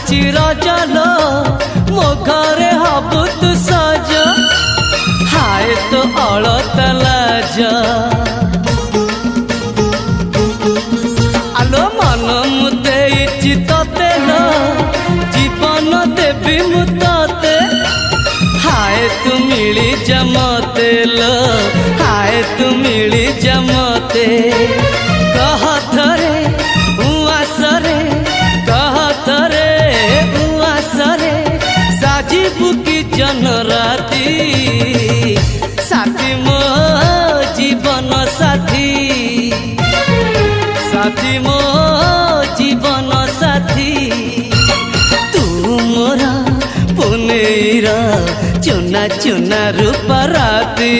आसुची रजलो मो घरे हबु तू सज हाय तो अलता लाज आलो मन मु देइछि तते लो जीवन देवी मु तते हाय तू मिली जमते लो हाय तू मिली जमते कह थरे उआसरे कह थरे उआसरे साजिबु की जन राती साथी मो जीवन साथी साथी मो जीवन साथी तू मोरा पुनेरा चुना चुना रूप राती।